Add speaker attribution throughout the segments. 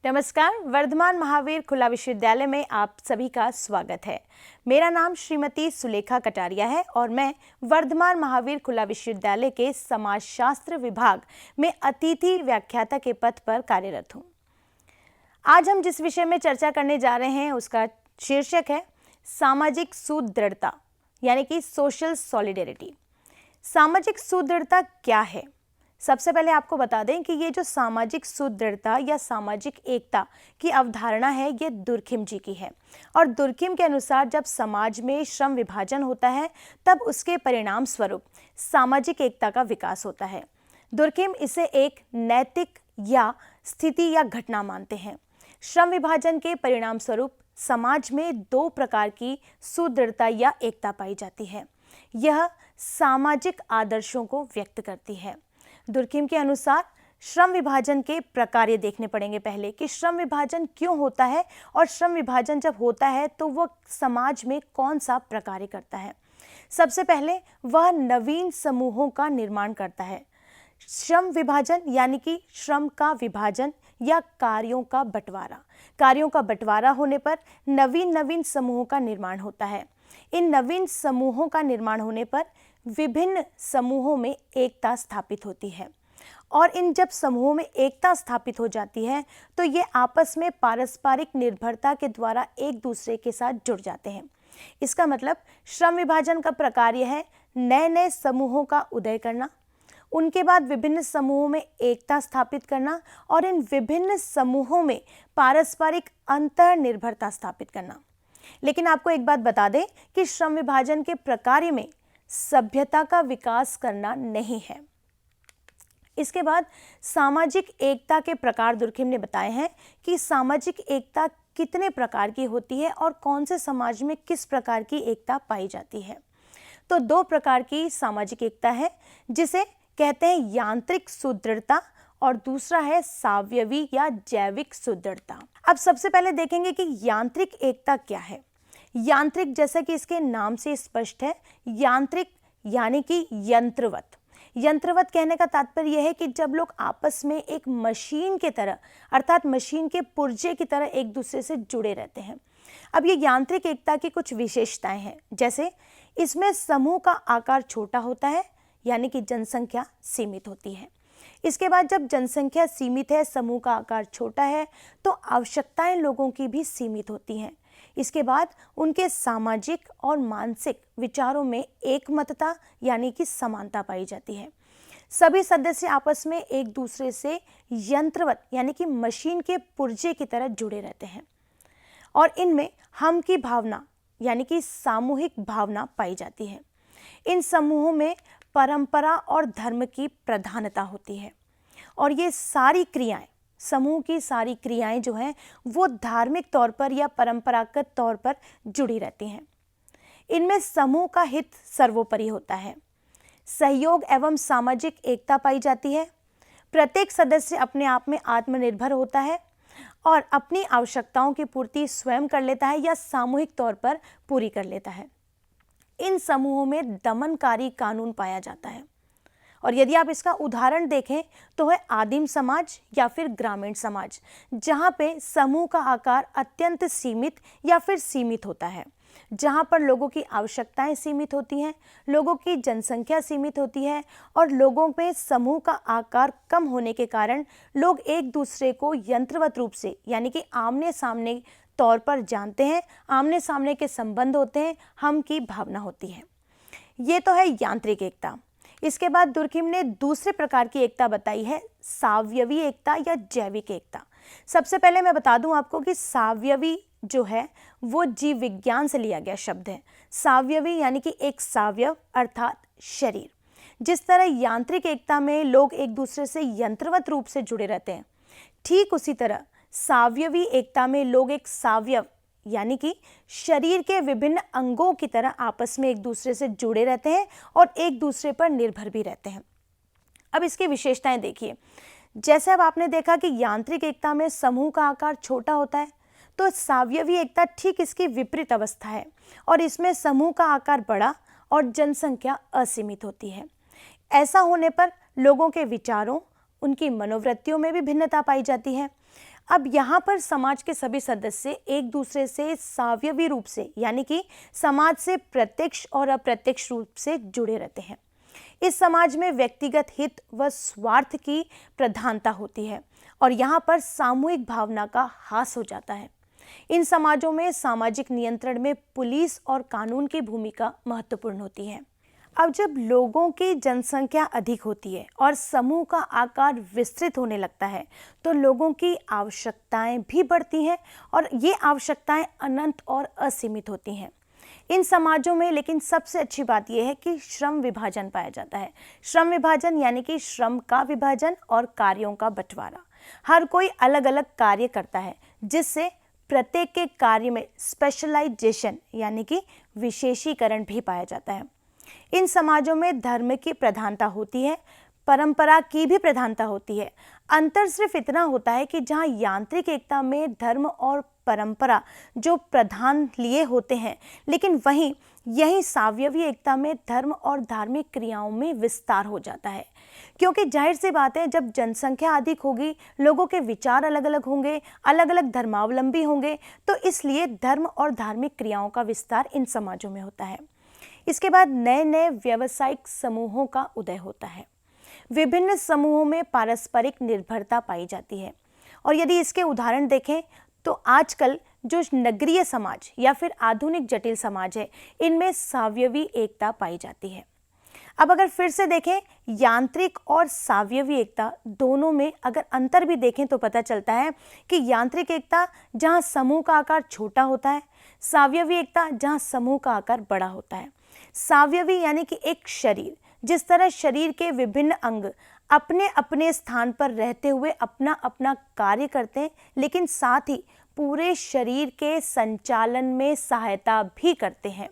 Speaker 1: नमस्कार। वर्धमान महावीर खुला विश्वविद्यालय में आप सभी का स्वागत है। मेरा नाम श्रीमती सुलेखा कटारिया है और मैं वर्धमान महावीर खुला विश्वविद्यालय के समाजशास्त्र विभाग में अतिथि व्याख्याता के पद पर कार्यरत हूँ। आज हम जिस विषय में चर्चा करने जा रहे हैं उसका शीर्षक है सामाजिक सुदृढ़ता यानी कि सोशल सॉलिडेरिटी। सामाजिक सुदृढ़ता क्या है? सबसे पहले आपको बता दें कि ये जो सामाजिक सुदृढ़ता या सामाजिक एकता की अवधारणा है ये दुर्खिम जी की है और दुर्खिम के अनुसार जब समाज में श्रम विभाजन होता है तब उसके परिणाम स्वरूप सामाजिक एकता का विकास होता है। दुर्खिम इसे एक नैतिक या स्थिति या घटना मानते हैं। श्रम विभाजन के परिणाम स्वरूप समाज में दो प्रकार की सुदृढ़ता या एकता पाई जाती है। यह सामाजिक आदर्शों को व्यक्त करती है। दुर्खिम के अनुसार श्रम विभाजन के प्रकार ये देखने पड़ेंगे पहले कि श्रम विभाजन क्यों होता है और श्रम विभाजन जब होता है तो वह समाज में कौन सा प्रकार करता है। सबसे पहले वह नवीन समूहों का निर्माण करता है। श्रम विभाजन यानी कि श्रम का विभाजन या कार्यों का बंटवारा होने पर नवीन समूहों का निर्माण होता है। इन नवीन समूहों का निर्माण होने पर विभिन्न समूहों में एकता स्थापित होती है और इन जब समूहों में एकता स्थापित हो जाती है तो ये आपस में पारस्परिक निर्भरता के द्वारा एक दूसरे के साथ जुड़ जाते हैं। इसका मतलब श्रम विभाजन का प्रकार यह है नए समूहों का उदय करना, उनके बाद विभिन्न समूहों में एकता स्थापित करना और इन विभिन्न समूहों में पारस्परिक अंतर्निर्भरता स्थापित करना। लेकिन आपको एक बात बता दें कि श्रम विभाजन के प्रकार में सभ्यता का विकास करना नहीं है। इसके बाद सामाजिक एकता के प्रकार दुर्खिम ने बताए हैं कि सामाजिक एकता कितने प्रकार की होती है और कौन से समाज में किस प्रकार की एकता पाई जाती है। तो दो प्रकार की सामाजिक एकता है जिसे कहते हैं यांत्रिक सुदृढ़ता और दूसरा है सावयवी या जैविक सुदृढ़ता। अब सबसे पहले देखेंगे कि यांत्रिक एकता क्या है। यांत्रिक जैसा कि इसके नाम से स्पष्ट है, यांत्रिक यानी कि यंत्रवत। यंत्रवत कहने का तात्पर्य यह है कि जब लोग आपस में एक मशीन के तरह अर्थात मशीन के पुर्जे की तरह एक दूसरे से जुड़े रहते हैं। अब ये यांत्रिक एकता की कुछ विशेषताएं हैं, जैसे इसमें समूह का आकार छोटा होता है यानी कि जनसंख्या सीमित होती है। इसके बाद जब जनसंख्या सीमित है, समूह का आकार छोटा है, तो आवश्यकताएं लोगों की भी सीमित होती हैं। इसके बाद उनके सामाजिक और मानसिक विचारों में एकमतता यानी कि समानता पाई जाती है। सभी सदस्य आपस में एक दूसरे से यंत्रवत यानी कि मशीन के पुर्जे की तरह जुड़े रहते हैं और इनमें हम की भावना यानी कि सामूहिक भावना पाई जाती है। इन समूहों में परंपरा और धर्म की प्रधानता होती है और ये सारी क्रियाएं, समूह की सारी क्रियाएं जो हैं वो धार्मिक तौर पर या परंपरागत तौर पर जुड़ी रहती हैं। इनमें समूह का हित सर्वोपरि होता है। सहयोग एवं सामाजिक एकता पाई जाती है। प्रत्येक सदस्य अपने आप में आत्मनिर्भर होता है और अपनी आवश्यकताओं की पूर्ति स्वयं कर लेता है या सामूहिक तौर पर पूरी कर लेता है। इन समूहों में दमनकारी कानून पाया जाता है और यदि आप इसका उदाहरण देखें तो है आदिम समाज या फिर ग्रामीण समाज, जहां पे समूह का आकार अत्यंत सीमित या फिर सीमित होता है, जहां पर लोगों की आवश्यकताएं सीमित होती हैं, लोगों की जनसंख्या सीमित होती है और लोगों में समूह का आकार कम होने के कारण लोग एक दूसरे को यंत्रवत रूप से यानी कि आमने सामने तौर पर जानते हैं, आमने सामने के संबंध होते हैं, हम की भावना होती है। ये तो है यांत्रिक एकता। इसके बाद दुर्खिम ने दूसरे प्रकार की एकता बताई है, सावयवी एकता या जैविक एकता। सबसे पहले मैं बता दूं आपको कि सावयवी जो है वो जीव विज्ञान से लिया गया शब्द है। सावयवी यानी कि एक सावयव अर्थात शरीर। जिस तरह यांत्रिक एकता में लोग एक दूसरे से यंत्रवत रूप से जुड़े रहते हैं, ठीक उसी तरह सावयवी एकता में लोग एक सावयव यानी कि शरीर के विभिन्न अंगों की तरह आपस में एक दूसरे से जुड़े रहते हैं और एक दूसरे पर निर्भर भी रहते हैं। अब इसकी विशेषताएं देखिए। जैसे अब आपने देखा कि यांत्रिक एकता में समूह का आकार छोटा होता है, तो सावयवी एकता ठीक इसकी विपरीत अवस्था है और इसमें समूह का आकार बड़ा और जनसंख्या असीमित होती है। ऐसा होने पर लोगों के विचारों, उनकी मनोवृत्तियों में भी भिन्नता पाई जाती है। अब यहाँ पर समाज के सभी सदस्य एक दूसरे से सावयवी रूप से यानी कि समाज से प्रत्यक्ष और अप्रत्यक्ष रूप से जुड़े रहते हैं। इस समाज में व्यक्तिगत हित व स्वार्थ की प्रधानता होती है और यहाँ पर सामूहिक भावना का ह्रास हो जाता है। इन समाजों में सामाजिक नियंत्रण में पुलिस और कानून की भूमिका महत्वपूर्ण होती है। अब जब लोगों की जनसंख्या अधिक होती है और समूह का आकार विस्तृत होने लगता है तो लोगों की आवश्यकताएं भी बढ़ती हैं और ये आवश्यकताएं अनंत और असीमित होती हैं। इन समाजों में लेकिन सबसे अच्छी बात यह है कि श्रम विभाजन पाया जाता है। श्रम विभाजन यानी कि श्रम का विभाजन और कार्यों का बंटवारा। हर कोई अलग अलग कार्य करता है जिससे प्रत्येक के कार्य में स्पेशलाइजेशन यानी कि विशेषीकरण भी पाया जाता है। इन समाजों में धर्म की प्रधानता होती है, परंपरा की भी प्रधानता होती है। अंतर सिर्फ इतना होता है कि जहाँ यांत्रिक एकता में धर्म और परंपरा जो प्रधान लिए होते हैं, लेकिन वहीं यही सावयवी एकता में धर्म और धार्मिक क्रियाओं में विस्तार हो जाता है। क्योंकि जाहिर सी बात है, जब जनसंख्या अधिक होगी, लोगों के विचार अलग अलग होंगे, अलग अलग धर्मावलंबी होंगे, तो इसलिए धर्म और धार्मिक क्रियाओं का विस्तार इन समाजों में होता है। इसके बाद नए नए व्यावसायिक समूहों का उदय होता है। विभिन्न समूहों में पारस्परिक निर्भरता पाई जाती है और यदि इसके उदाहरण देखें तो आजकल जो नगरीय समाज या फिर आधुनिक जटिल समाज है, इनमें सावयवी एकता पाई जाती है। अब अगर फिर से देखें यांत्रिक और सावयवी एकता दोनों में अगर अंतर भी देखें तो पता चलता है कि यांत्रिक एकता जहां समूह का आकार छोटा होता है, सावयवी एकता जहां समूह का आकार बड़ा होता है। सावयवी यानी कि एक शरीर, जिस तरह शरीर के विभिन्न अंग अपने अपने स्थान पर रहते हुए अपना अपना कार्य करते हैं, लेकिन साथ ही पूरे शरीर के संचालन में सहायता भी करते हैं।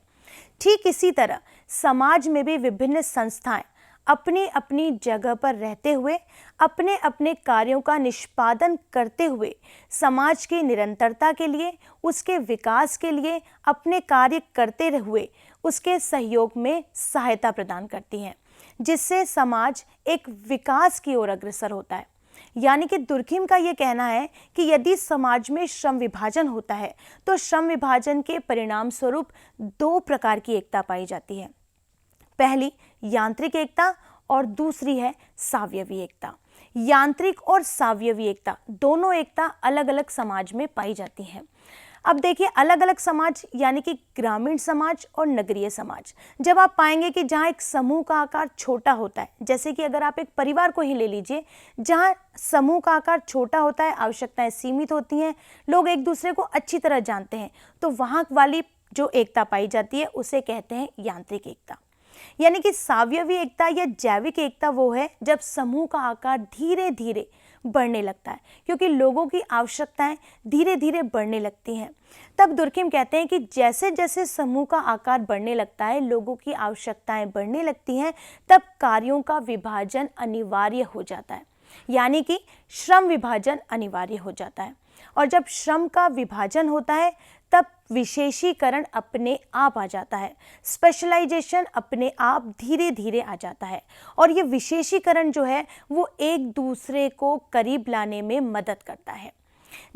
Speaker 1: ठीक इसी तरह समाज में भी विभिन्न संस्थाएं अपनी अपनी जगह पर रहते हुए अपने अपने कार्यों का निष्पादन करते हुए समाज की निरंतरता के लिए, उसके विकास के लिए अपने कार्य करते हुए उसके सहयोग में सहायता प्रदान करती हैं, जिससे समाज एक विकास की ओर अग्रसर होता है। यानी कि दुर्खिम का ये कहना है कि यदि समाज में श्रम विभाजन होता है तो श्रम विभाजन के परिणाम स्वरूप दो प्रकार की एकता पाई जाती है। पहली यांत्रिक एकता और दूसरी है सावयवी एकता। यांत्रिक और सावयवी एकता दोनों एकता अलग अलग समाज में पाई जाती हैं। अब देखिए, अलग अलग समाज यानी कि ग्रामीण समाज और नगरीय समाज, जब आप पाएंगे कि जहाँ एक समूह का आकार छोटा होता है, जैसे कि अगर आप एक परिवार को ही ले लीजिए, जहाँ समूह का आकार छोटा होता है, आवश्यकताएं सीमित होती हैं, लोग एक दूसरे को अच्छी तरह जानते हैं, तो वहाँ वाली जो एकता पाई जाती है उसे कहते हैं यांत्रिक एकता। यानी कि सावयवी एकता या जैविक एकता वो है जब समूह का आकार धीरे धीरे बढ़ने लगता है, क्योंकि लोगों की आवश्यकताएं धीरे धीरे बढ़ने लगती हैं। तब दुर्खिम कहते हैं कि जैसे जैसे समूह का आकार बढ़ने लगता है, लोगों की आवश्यकताएं बढ़ने लगती हैं, तब कार्यों का विभाजन अनिवार्य हो जाता है, यानी कि श्रम विभाजन अनिवार्य हो जाता है। और जब श्रम का विभाजन होता है तब विशेषीकरण अपने आप आ जाता है, स्पेशलाइजेशन अपने आप धीरे धीरे आ जाता है। और ये विशेषीकरण जो है वो एक दूसरे को करीब लाने में मदद करता है।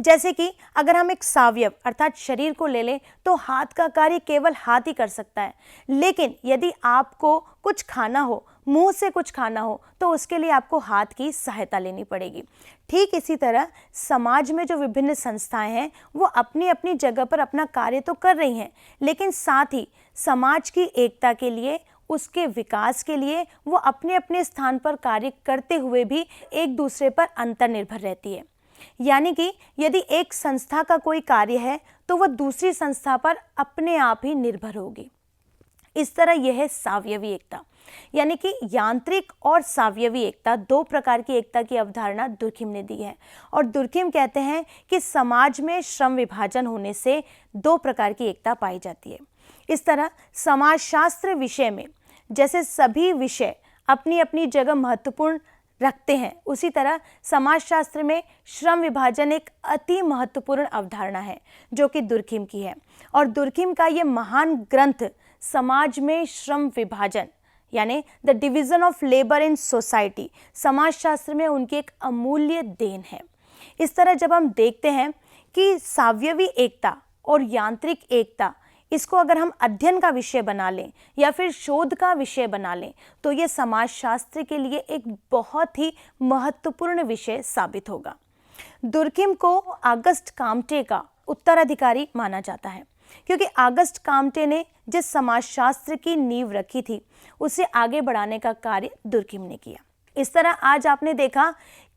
Speaker 1: जैसे कि अगर हम एक सावयव अर्थात शरीर को ले लें तो हाथ का कार्य केवल हाथ ही कर सकता है, लेकिन यदि आपको कुछ खाना हो, मुंह से कुछ खाना हो, तो उसके लिए आपको हाथ की सहायता लेनी पड़ेगी। ठीक इसी तरह समाज में जो विभिन्न संस्थाएं हैं वो अपनी अपनी जगह पर अपना कार्य तो कर रही हैं, लेकिन साथ ही समाज की एकता के लिए, उसके विकास के लिए वो अपने अपने स्थान पर कार्य करते हुए भी एक दूसरे पर अंतर्निर्भर रहती है। यानी कि यदि एक संस्था का कोई कार्य है तो वह दूसरी संस्था पर अपने आप ही निर्भर होगी। इस तरह यह है सावयवी एकता। यानी कि यांत्रिक और सावयवी एकता, दो प्रकार की एकता की अवधारणा दुर्खिम ने दी है। और दुर्खिम कहते हैं कि समाज में श्रम विभाजन होने से दो प्रकार की एकता पाई जाती है। इस तरह समाजशास्त्र विषय में जैसे सभी विषय अपनी अपनी जगह महत्वपूर्ण रखते हैं, उसी तरह समाजशास्त्र में श्रम विभाजन एक अति महत्वपूर्ण अवधारणा है जो कि दुर्खिम की है। और दुर्खिम का ये महान ग्रंथ समाज में श्रम विभाजन यानी the division of labour in society, समाजशास्त्र में उनकी एक अमूल्य देन है। इस तरह जब हम देखते हैं कि सावयवी एकता और यांत्रिक एकता, इसको अगर हम अध्ययन का विषय बना लें या फिर शोध का विषय बना लें तो ये समाजशास्त्र के लिए एक बहुत ही महत्वपूर्ण विषय साबित होगा। दुर्किम को ऑगस्ट काम्टे का उत्तराधिकारी माना जाता है, क्योंकि ऑगस्ट काम्टे ने जिस समाजशास्त्र की नींव रखी थी उसे आगे बढ़ाने का कार्य दुर्किम ने किया। इस तरह आज आपने देखा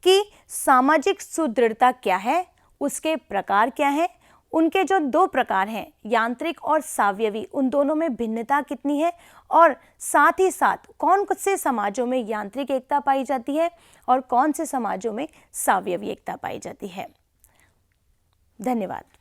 Speaker 1: कि सामाजिक सुदृढ़ता क्या है, उसके प्रकार क्या है, उनके जो दो प्रकार हैं यांत्रिक और सावयवी, उन दोनों में भिन्नता कितनी है, और साथ ही साथ कौन से समाजों में यांत्रिक एकता पाई जाती है और कौन से समाजों में सावयवी एकता पाई जाती है। धन्यवाद।